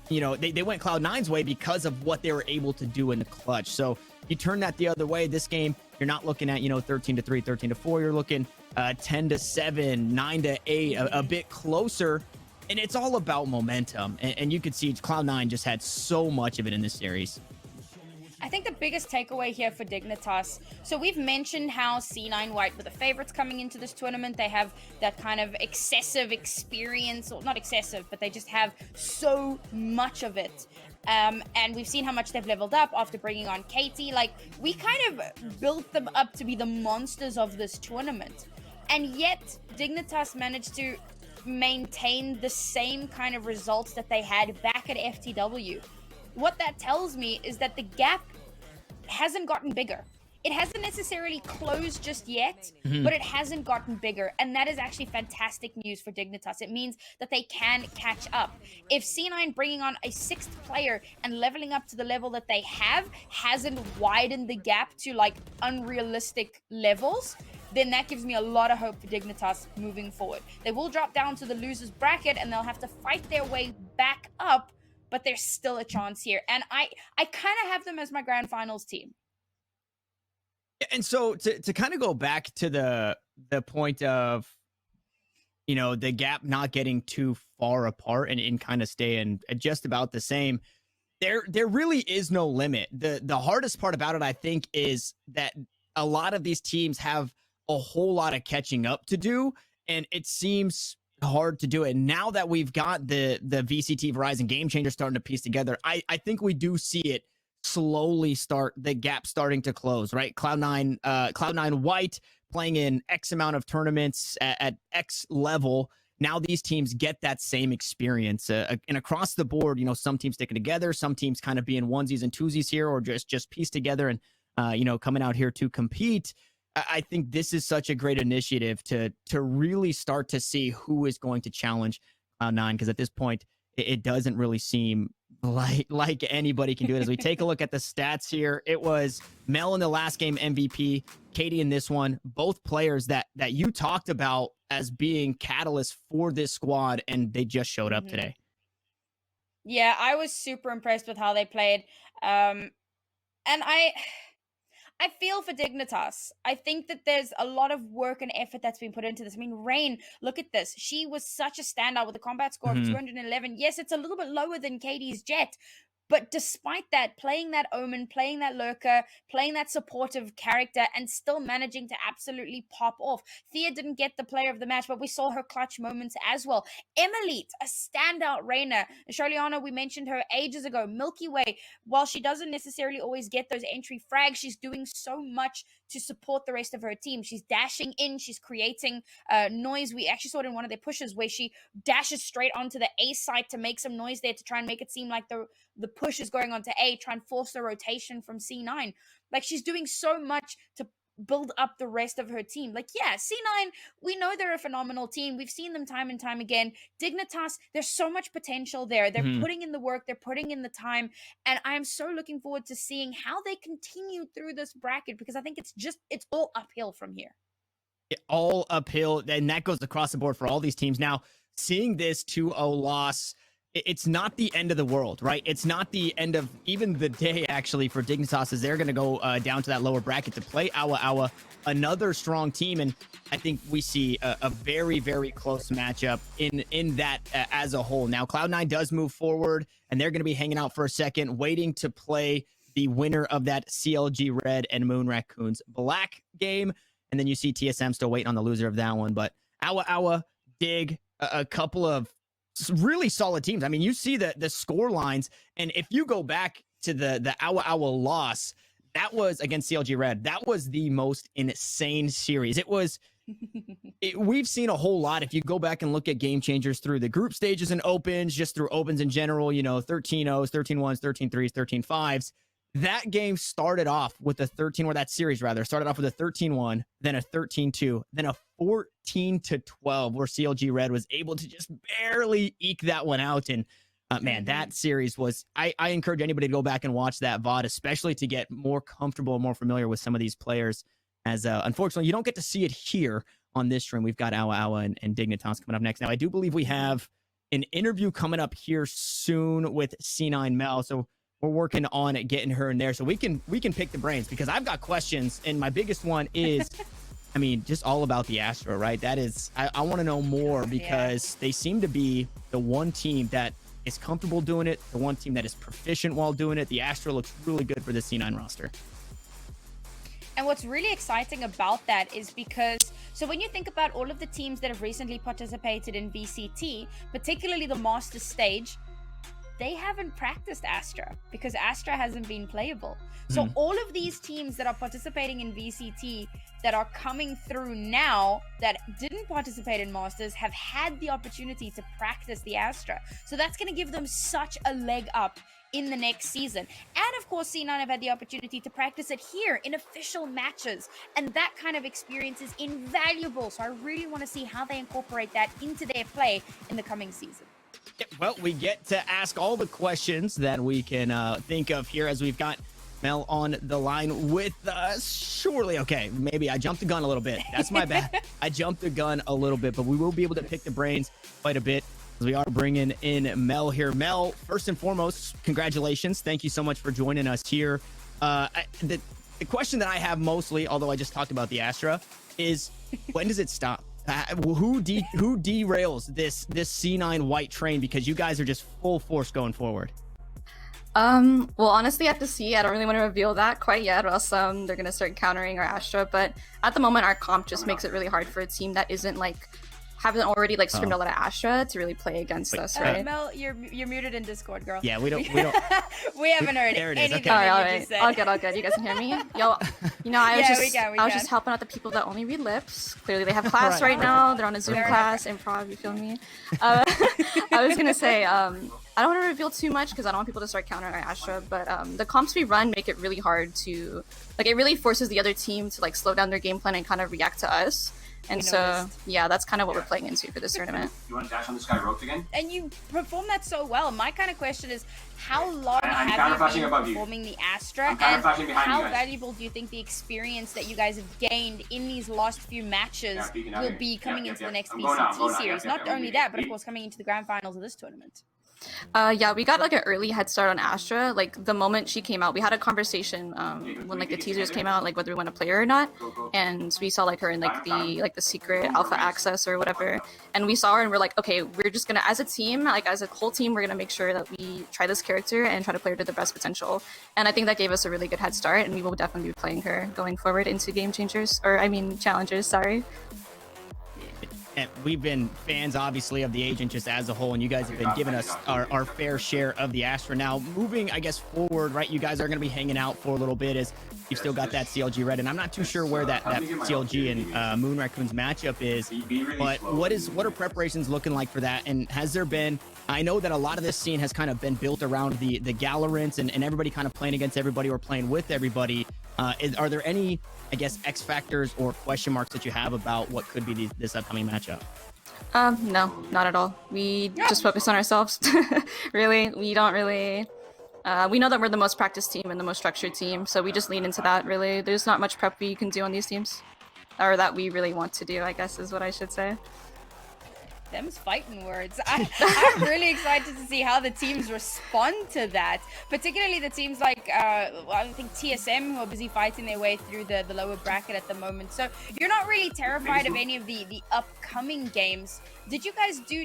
you know, they went Cloud9's way because of what they were able to do in the clutch. So you turn that the other way, this game, you're not looking at, 13-3, 13-4. You're looking 10-7, 9-8, a bit closer. And it's all about momentum. And you could see Cloud9 just had so much of it in this series. I think the biggest takeaway here for Dignitas, so we've mentioned how C9 White were the favorites coming into this tournament. They have that kind of excessive experience, or not excessive, but they just have so much of it. And we've seen how much they've leveled up after bringing on Katie. Like, we kind of built them up to be the monsters of this tournament. And yet, Dignitas managed to maintain the same kind of results that they had back at FTW. What that tells me is that the gap hasn't gotten bigger. It hasn't necessarily closed just yet, but it hasn't gotten bigger. And that is actually fantastic news for Dignitas. It means that they can catch up. If C9 bringing on a 6th player and leveling up to the level that they have hasn't widened the gap to like unrealistic levels, then that gives me a lot of hope for Dignitas moving forward. They will drop down to the losers bracket and they'll have to fight their way back up, but there's still a chance here. And I kind of have them as my grand finals team. And so to kind of go back to the point of, you know, the gap not getting too far apart and kind of staying just about the same. There really is no limit. The hardest part about it, I think, is that a lot of these teams have a whole lot of catching up to do, and it seems hard to do it. Now that we've got the VCT Verizon Game Changers starting to piece together, I think we do see it slowly start, the gap starting to close, right? Cloud9 White playing in X amount of tournaments at X level. Now these teams get that same experience, and across the board, you know, some teams sticking together, some teams kind of being onesies and twosies here, or just piece together and you know, coming out here to compete. I think this is such a great initiative to really start to see who is going to challenge Cloud9, because at this point, it doesn't really seem like anybody can do it. As we take a look at the stats here, it was Mel in the last game MVP, Katie in this one, both players that you talked about as being catalysts for this squad, and they just showed up today. Yeah, I was super impressed with how they played. And I feel for Dignitas. I think that there's a lot of work and effort that's been put into this. I mean, Rain, look at this. She was such a standout with a combat score of 211. Yes, it's a little bit lower than Katie's Jet, but despite that, playing that Omen, playing that Lurker, playing that supportive character, and still managing to absolutely pop off. Thea didn't get the player of the match, but we saw her clutch moments as well. Emily, a standout Reina. Charliana, we mentioned her ages ago. Milky Way, while she doesn't necessarily always get those entry frags, she's doing so much to support the rest of her team. She's dashing in, she's creating noise. We actually saw it in one of their pushes where she dashes straight onto the A site to make some noise there to try and make it seem like the push is going on to A, try and force the rotation from C9. Like, she's doing so much to build up the rest of her team. Like, yeah, C9, we know they're a phenomenal team. We've seen them time and time again. Dignitas, there's so much potential there. They're putting in the work, they're putting in the time, and I'm so looking forward to seeing how they continue through this bracket, because I think it's all uphill from here. All uphill, and that goes across the board for all these teams. Now, seeing this 2-0 loss, it's not the end of the world, right? It's not the end of even the day, actually, for Dignitas, as they're going to go down to that lower bracket to play Awa Awa, another strong team. And I think we see a very, very close matchup in that as a whole. Now, Cloud9 does move forward, and they're going to be hanging out for a second, waiting to play the winner of that CLG Red and Moon Raccoons Black game. And then you see TSM still waiting on the loser of that one. But Awa Awa, Dig, a couple of really solid teams. I mean, you see the score lines, and if you go back to the Awa Awa loss, that was against CLG Red. That was the most insane series. It was. We've seen a whole lot. If you go back and look at Game Changers through the group stages and opens, just through opens in general, you know, 13-0s, 13-1s, 13-3s, 13-5s. That game started off with a 13, or that series rather, started off with a 13-1, then a 13-2, then a 14-12, where CLG Red was able to just barely eke that one out. And man, that series was, I encourage anybody to go back and watch that VOD, especially to get more comfortable and more familiar with some of these players, as unfortunately you don't get to see it here on this stream. We've got Awa Awa and Dignitas coming up next. Now, I do believe we have an interview coming up here soon with C9 Mel, so we're working on getting her in there so we can pick the brains, because I've got questions, and my biggest one is, I mean, just all about the Astra, right? That is, I want to know more, because they seem to be the one team that is comfortable doing it, the one team that is proficient while doing it. The Astra looks really good for the C9 roster. And what's really exciting about that is because, so when you think about all of the teams that have recently participated in VCT, particularly the Master Stage, they haven't practiced Astra because Astra hasn't been playable. So all of these teams that are participating in VCT that are coming through now that didn't participate in Masters have had the opportunity to practice the Astra. So that's going to give them such a leg up in the next season. And of course, C9 have had the opportunity to practice it here in official matches. And that kind of experience is invaluable. So I really want to see how they incorporate that into their play in the coming season. Well, we get to ask all the questions that we can think of here, as we've got Mel on the line with us. Surely, okay, maybe I jumped the gun a little bit. That's my bad. I jumped the gun a little bit, but we will be able to pick the brains quite a bit, as we are bringing in Mel here. Mel, first and foremost, congratulations. Thank you so much for joining us here. The question that I have mostly, although I just talked about the Astra, is when does it stop? Who derails this C9 white train, because you guys are just full force going forward? Well, honestly, at the C, I don't really want to reveal that quite yet, or else they're gonna start countering our Astra. But at the moment, our comp just makes it really hard for a team that isn't like haven't already like scrimmed a lot of Astra to really play against us, right? Mel, you're muted in Discord, girl. Yeah, we don't. We haven't heard There it is, anything. okay. All that you right, just said. all good. You guys can hear me? Yo, you know, I was Yeah, just, we I was can. just helping out the people that only read lips. Clearly, they have class right now. They're on a Zoom Fair class, improv. You feel me? I was gonna say, I don't want to reveal too much because I don't want people to start countering our Astra. But the comps we run make it really hard to, like, it really forces the other team to like slow down their game plan and kind of react to us. And so, yeah, that's kind of what we're playing into for this tournament. You want to dash on this guy roped again? And you perform that so well. My kind of question is, how long I'm have counter-flashing you been above you. performing the Astra? I'm counter-flashing behind you how guys. valuable do you think the experience that you guys have gained in these last few matches will be coming into the next VCT series? Not only that, but of course coming into the grand finals of this tournament. Yeah, we got like an early head start on Astra. Like the moment she came out, we had a conversation when like the teasers came out, like whether we want to play her or not. And we saw like her in like the secret alpha access or whatever. And we saw her and we're like, okay, we're just gonna, as a team, like as a whole team, we're gonna make sure that we try this character and try to play her to the best potential. And I think that gave us a really good head start, and we will definitely be playing her going forward into Game Changers, or I mean Challengers, sorry. And we've been fans, obviously, of the agent just as a whole, and you guys have been giving us our fair share of the Astra. Now, moving, I guess, forward, right, you guys are going to be hanging out for a little bit as you've still got that CLG red, and I'm not too sure where that CLG and Moon Raccoons matchup is, but what are preparations looking like for that? And has there been, I know that a lot of this scene has kind of been built around the VALORANT and everybody kind of playing against everybody or playing with everybody. Are there any, I guess, X factors or question marks that you have about what could be this upcoming matchup? No, not at all. We just focus on ourselves. Really, we don't really. We know that we're the most practiced team and the most structured team, so we just lean into that. Really, there's not much prep we can do on these teams, or that we really want to do, I guess is what I should say. Them's fighting words. I'm really excited to see how the teams respond to that. Particularly the teams like, I think TSM, who are busy fighting their way through the lower bracket at the moment. So you're not really terrified of any of the upcoming games. Did you guys do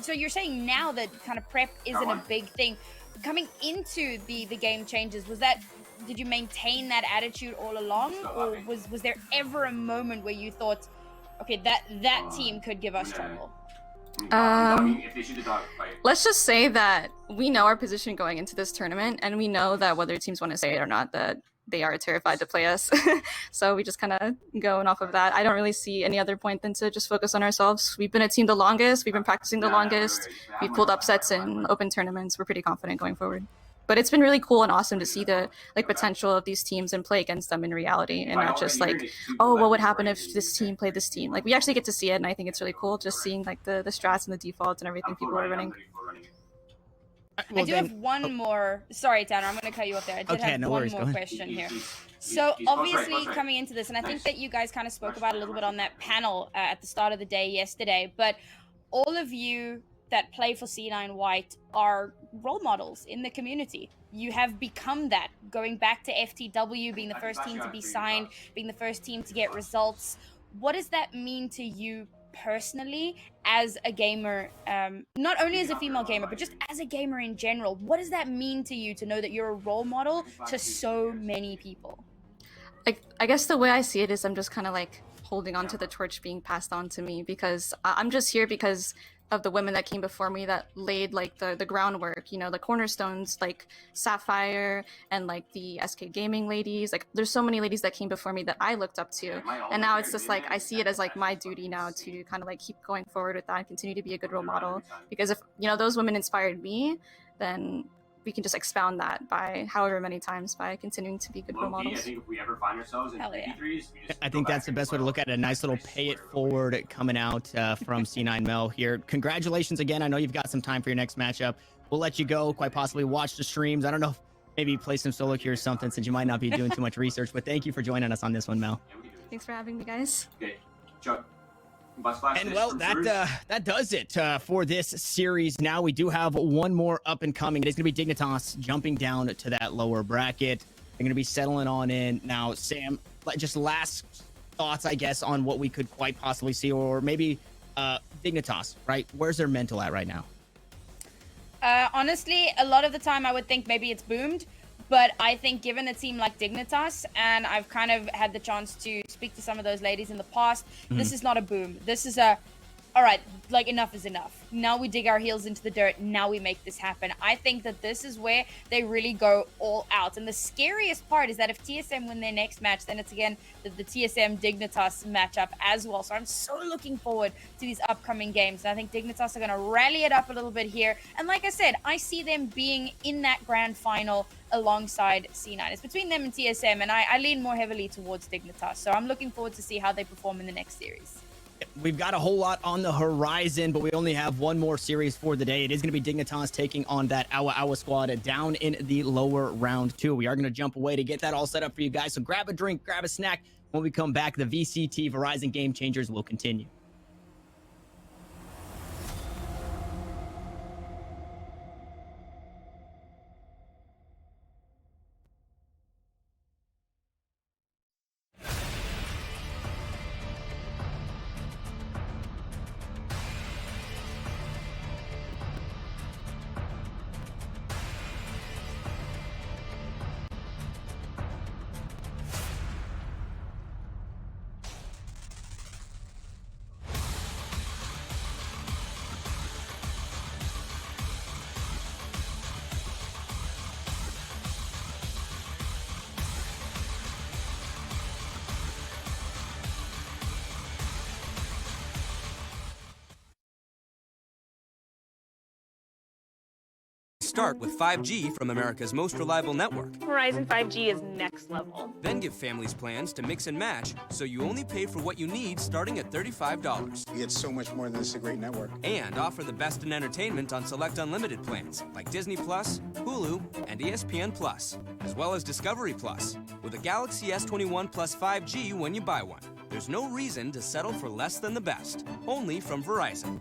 so you're saying now that kind of prep isn't a big thing. Coming into the game changes, did you maintain that attitude all along? Or was there ever a moment where you thought, okay, that team could give us trouble? Let's just say that we know our position going into this tournament, and we know that whether teams want to say it or not, that they are terrified to play us. So we just kind of going off of that. I don't really see any other point than to just focus on ourselves. We've been a team the longest. We've been practicing the longest. We've pulled upsets in open tournaments. We're pretty confident going forward. But it's been really cool and awesome to see the like potential of these teams and play against them in reality, and not just like, oh, what would happen if this team played this team? Like we actually get to see it, and I think it's really cool just seeing like the strats and the defaults and everything people are running. I do have one more. Sorry, Tanner, I'm going to cut you off there. I did have one more question here. So obviously coming into this, and I think that you guys kind of spoke about it a little bit on that panel at the start of the day yesterday, but all of you that play for C9 White are role models in the community. You have become that, going back to FTW, being the first team to be signed, being the first team to get results. What does that mean to you personally as a gamer, not only as a female gamer, but just as a gamer in general? What does that mean to you to know that you're a role model to so many people? Like, I guess the way I see it is I'm just kind of like holding on to the torch being passed on to me, because I'm just here because of the women that came before me that laid like the groundwork, you know, the cornerstones, like Sapphire and like the SK Gaming ladies. Like there's so many ladies that came before me that I looked up to, and now it's just like I see it as like my duty now to kind of like keep going forward with that and continue to be a good role model, because if, you know, those women inspired me, then we can just expound that by however many times by continuing to be good role models. I think if we ever find ourselves in P3s, I think that's the best way to look at it. A nice little pay it forward coming out from C9 Mel here. Congratulations again. I know you've got some time for your next matchup. We'll let you go, quite possibly watch the streams. I don't know if maybe play some solo queue or something, since you might not be doing too much research, but thank you for joining us on this one, Mel. Thanks for having me, guys. Okay, Chuck. And well, that does it for this series. Now we do have one more up and coming. It is going to be Dignitas jumping down to that lower bracket. They're going to be settling on in. Now, Sam, just last thoughts, I guess, on what we could quite possibly see, or maybe Dignitas, right? Where's their mental at right now? Honestly, a lot of the time I would think maybe it's boomed, but I think given a team like Dignitas, and I've kind of had the chance to speak to some of those ladies in the past, this is not a boom. This is a, all right, like enough is enough. Now we dig our heels into the dirt. Now we make this happen. I think that this is where they really go all out. And the scariest part is that if TSM win their next match, then it's again the TSM Dignitas matchup as well. So I'm so looking forward to these upcoming games. And I think Dignitas are going to rally it up a little bit here. And like I said, I see them being in that grand final alongside C9. It's between them and TSM, and I lean more heavily towards Dignitas. So I'm looking forward to see how they perform in the next series. We've got a whole lot on the horizon, but we only have one more series for the day. It is going to be Dignitas taking on that Awa squad down in the lower round 2. We are going to jump away to get that all set up for you guys. So grab a drink, grab a snack. When we come back, the VCT Verizon Game Changers will continue. Start with 5G from America's most reliable network. Verizon 5G is next level. Then give families plans to mix and match so you only pay for what you need starting at $35. You get so much more than this, a great network. And offer the best in entertainment on select unlimited plans like Disney Plus, Hulu, and ESPN Plus, as well as Discovery Plus, with a Galaxy S21 Plus 5G when you buy one. There's no reason to settle for less than the best. Only from Verizon.